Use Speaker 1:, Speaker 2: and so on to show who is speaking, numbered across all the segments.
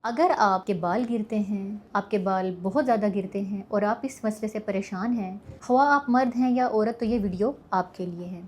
Speaker 1: अगर आपके बाल गिरते हैं, आपके बाल बहुत ज़्यादा गिरते हैं और आप इस मसले से परेशान हैं, ख्वाह आप मर्द हैं या औरत, तो ये वीडियो आपके लिए है।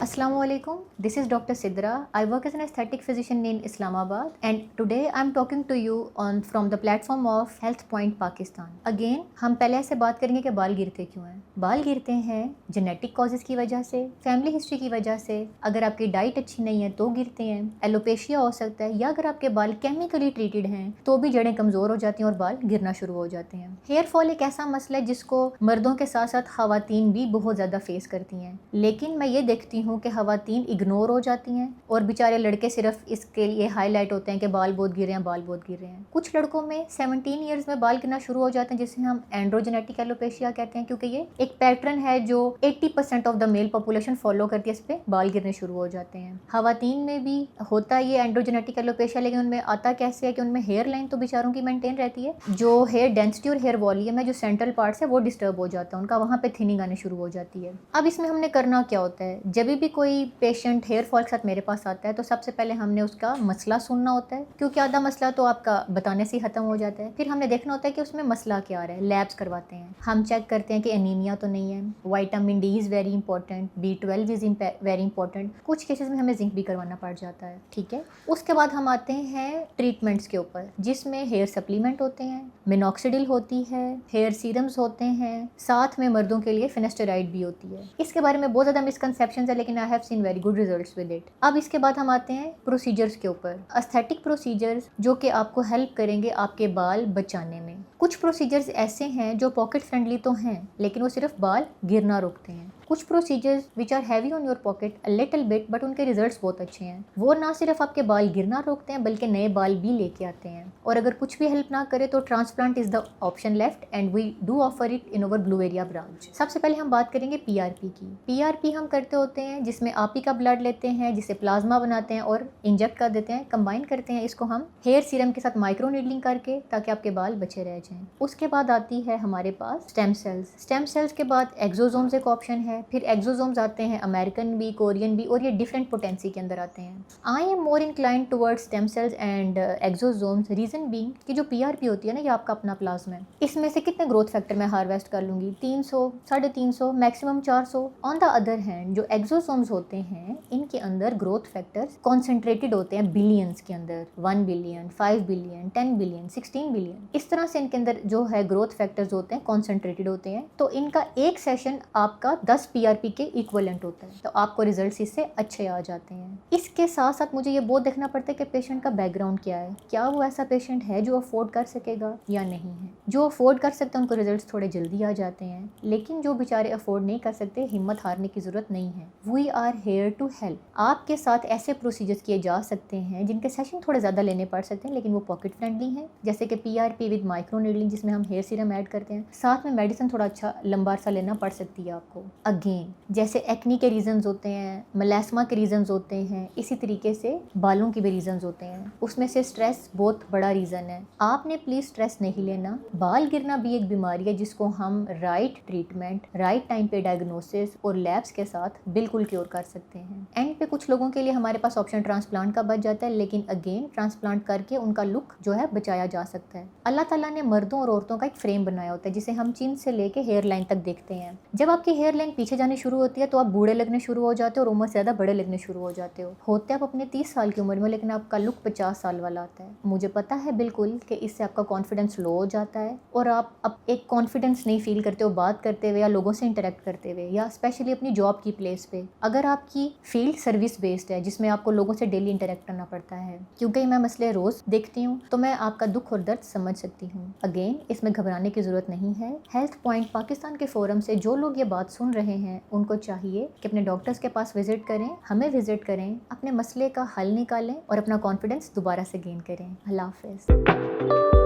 Speaker 1: Assalamualaikum. This is Dr. Sidra. I work as an aesthetic physician in Islamabad, and today I'm talking to you on from the platform of Health Point Pakistan. Again, हम पहले से बात करेंगे कि बाल गिरते क्यों हैं। बाल गिरते हैं जेनेटिक कॉजेज़ की वजह से, फैमिली हिस्ट्री की वजह से, अगर आपकी डाइट अच्छी नहीं है तो गिरते हैं, एलोपेशिया हो सकता है, या अगर आपके बाल केमिकली ट्रीटेड हैं तो भी जड़ें कमज़ोर हो जाती हैं और बाल गिरना शुरू हो जाते हैं। हेयर फॉल एक ऐसा मसला है जिसको मर्दों के साथ साथ ख़वातीन भी बहुत ज़्यादा फेस करती हैं, लेकिन मैं ये देखती हूँ कि ख़वातीन इग्नोर हो जाती हैं और बेचारे लड़के सिर्फ इसके लिए हाईलाइट होते हैं कि बाल बहुत गिर रहे हैं, बाल बहुत गिर रहे हैं। कुछ लड़कों में 17 ईयर्स में बाल गिरना शुरू हो जाते हैं, जिसे हम एंड्रोजेनेटिक एलोपेशिया कहते हैं, क्योंकि ये एक पैटर्न है जो 80% of the mail population follow करती है। इस पर बाल गिरने शुरू हो जाते हैं। ख़वातीन में भी होता है ये एंड्रोजेनेटिक एलोपेशिया, लेकिन उनमें आता कैसे है कि उनमें हेयर लाइन तो बेचारों की मेंटेन रहती है, जो हेयर डेंसिटी और हेयर वॉल्यूम है, जो सेंट्रल पार्ट्स है वो डिस्टर्ब हो जाता है उनका, वहाँ पे थिनिंग आने शुरू हो जाती है। अब इसमें हमने करना क्या होता है, जब भी कोई पेशेंट हेयर फॉल के साथ मेरे पास आता है तो सबसे पहले हमने उसका मसला सुनना होता है, क्योंकि आधा मसला तो आपका बताने से ही खत्म हो जाता है। फिर हमने देखना होता है कि उसमें मसला क्या आ रहा है। लैब्स करवाते हैं, हम चेक करते हैं कि एनीमिया तो नहीं है, vitamin D is very important, B12 is very important, कुछ केसेस में हमें जिंक भी करवाना पड़ जाता है। ठीक है, उसके बाद हम आते हैं ट्रीटमेंट्स के ऊपर, जिसमें हेयर सप्लीमेंट होते हैं, मिनॉक्सिडिल होती है, हेयर सीरम्स होते हैं, साथ में मर्दों के लिए फिनेस्टेराइड भी होती है। इसके बारे में बहुत ज़्यादा मिसकंसेप्शंस है, लेकिन I have seen very good results with it. अब इसके बाद हम आते हैं प्रोसीजर्स के ऊपर, एस्थेटिक प्रोसीजर्स जो कि आपको हेल्प करेंगे आपके बाल बचाने में। कुछ प्रोसीजर्स ऐसे हैं जो पॉकेट फ्रेंडली तो हैं, लेकिन वो सिर्फ बाल गिरना रोकते हैं। कुछ procedures which are heavy on your pocket a little bit, but उनके रिजल्ट्स बहुत अच्छे हैं। वो ना सिर्फ आपके बाल गिरना रोकते हैं बल्कि नए बाल भी लेके आते हैं। और अगर कुछ भी हेल्प ना करे तो transplant is the option left, and we do offer it in our Blue Area branch. सबसे पहले हम बात करेंगे PRP की। PRP हम करते होते हैं जिसमें आप ही का ब्लड लेते हैं, जिसे प्लाज्मा बनाते हैं और इंजेक्ट कर देते हैं, कंबाइन करते हैं इसको हम हेयर सीरम के साथ माइक्रो नीडलिंग करके, ताकि आपके बाल बचे रह जाएं। उसके बाद आती है हमारे पास स्टेम सेल्स। स्टेम सेल्स के बाद एक्सोसोम्स एक ऑप्शन है, फिर एक्सोसोम्स आते हैं अमेरिकन भी, कोरियन भी, और ये डिफरेंट पोटेंसी के अंदर आते हैं। I am more inclined towards stem cells and exosomes, reason being कि जो PRP होती है ना, ये आपका अपना प्लाज्मा है, इसमें से कितने ग्रोथ फैक्टर मैं हार्वेस्ट कर लूंगी, 300, 350, maximum 400। On the other hand जो एक्सोसोम्स होते हैं, इनके अंदर ग्रोथ फैक्टर्स कॉन्सेंट्रेटेड होते हैं बिलियंस के अंदर, 1 बिलियन, 5 बिलियन, 10 बिलियन, 16 बिलियन, इस तरह से इनके अंदर जो है ग्रोथ फैक्टर्स होते हैं कॉन्सेंट्रेटेड होते हैं। तो इनका एक सेशन आपका 10 PRP के इक्वलेंट होता है, तो आपको रिजल्ट्स इससे अच्छे आ जाते हैं। इसके साथ साथ मुझे ये बहुत देखना पड़ता है कि पेशेंट का बैकग्राउंड क्या है, क्या वो ऐसा पेशेंट है जो अफोर्ड कर सकेगा या नहीं है। जो अफोर्ड कर सकते हैं उनको रिजल्ट्स थोड़े जल्दी आ जाते हैं, लेकिन जो बेचारे अफोर्ड नहीं कर सकते, हिम्मत हारने की जरूरत नहीं है। We are here to help. आपके साथ ऐसे प्रोसीजर्स किए जा सकते हैं जिनके सेशन थोड़े ज़्यादा लेने पड़ सकते हैं, लेकिन वो पॉकेट फ्रेंडली हैं, जैसे कि PRP विद माइक्रो नीडलिंग, जिसमें हम हेयर सीरम ऐड करते हैं, साथ में मेडिसिन थोड़ा अच्छा लंबा सा लेना पड़ सकती है आपको। अगेन, जैसे एक्नी के रीजंस होते हैं, मलेस्मा के रीजंस होते हैं, इसी तरीके से बालों के भी रीजंस होते हैं। उसमें से स्ट्रेस बहुत बड़ा रीज़न है। आपने प्लीज़ स्ट्रेस नहीं लेना। बाल गिरना भी एक बीमारी है जिसको हम राइट ट्रीटमेंट, राइट टाइम पे डायग्नोसिस और लैब्स के साथ बिल्कुल क्योर कर सकते हैं। एंड पे कुछ लोगों के लिए हमारे पास ऑप्शन ट्रांसप्लांट का बच जाता है, लेकिन अगेन ट्रांसप्लांट करके उनका लुक जो है बचाया जा सकता है। अल्लाह ताला ने मर्दों और औरतों का एक फ्रेम बनाया होता है, जिसे हम चिन से लेके हेयर लाइन तक देखते हैं। जब आपकी हेयर लाइन पीछे जानी शुरू होती है तो आप बूढ़े लगने शुरू हो जाते हो और उम्र से ज़्यादा बड़े लगने शुरू हो जाते हो। होते आप अपने 30 साल की उम्र में, लेकिन आपका लुक 50 साल वाला आता है। मुझे पता है बिल्कुल कि इससे आपका कॉन्फिडेंस लो हो जाता है और आप अब एक कॉन्फिडेंस नहीं फील करते हो बात करते हुए या लोगों से इंटरेक्ट करते हुए, या स्पेशली अपनी जॉब की प्लेस पे। अगर आपकी फील्ड सर्विस बेस्ड है जिसमें आपको लोगों से डेली इंटरेक्ट करना पड़ता है, क्योंकि मैं मसले रोज़ देखती हूँ, तो मैं आपका दुख और दर्द समझ सकती हूँ। अगेन, इसमें घबराने की ज़रूरत नहीं है। हेल्थ पॉइंट पाकिस्तान के फोरम से जो लोग ये बात सुन रहे हैं, उनको चाहिए कि अपने डॉक्टर्स के पास विजिट करें, हमें विजिट करें, अपने मसले का हल निकालें और अपना कॉन्फिडेंस दोबारा से गेन करें। अल्लाह हाफ़िज़।